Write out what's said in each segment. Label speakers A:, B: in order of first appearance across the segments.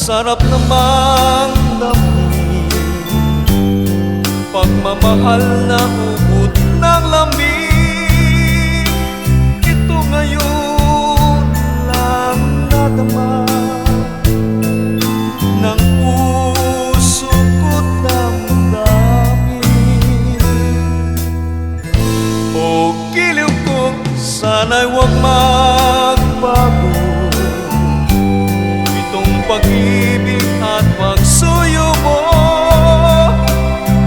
A: sarap namang damhin, pagmamahal na ubod ng lamig. Ito ngayon lang nadama ng puso ko't damdamin. O giliw ko, sana'y huwag magbago itong pag-ibig at pagsuyo mo,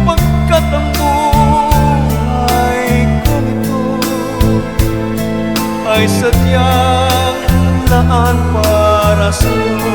A: pagkat ang buhay kong ito ay sadyang laan para sa'yo.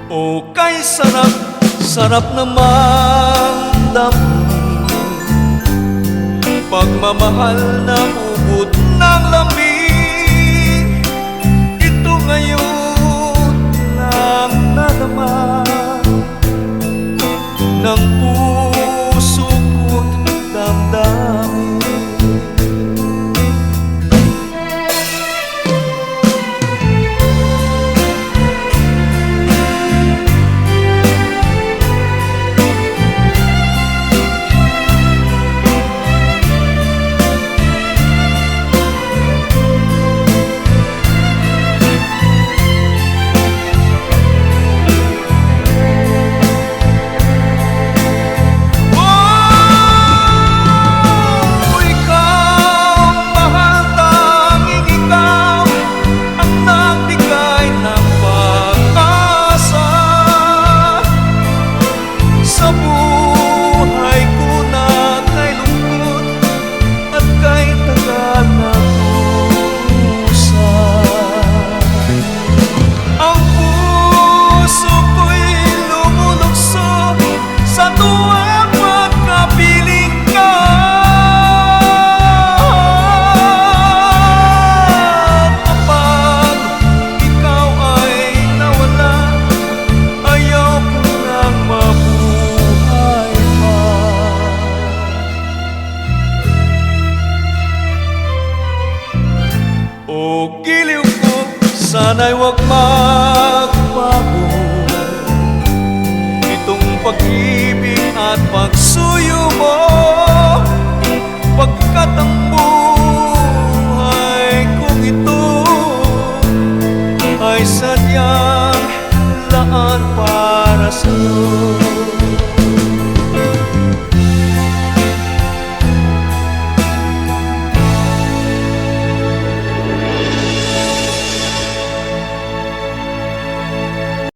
A: O kay sarap, sarap namang damhin, pagmamahal na ubod ng lamig. Ito ngayon lang nadama ng puso ko't damdamin. O giliw ko, sana'y huwag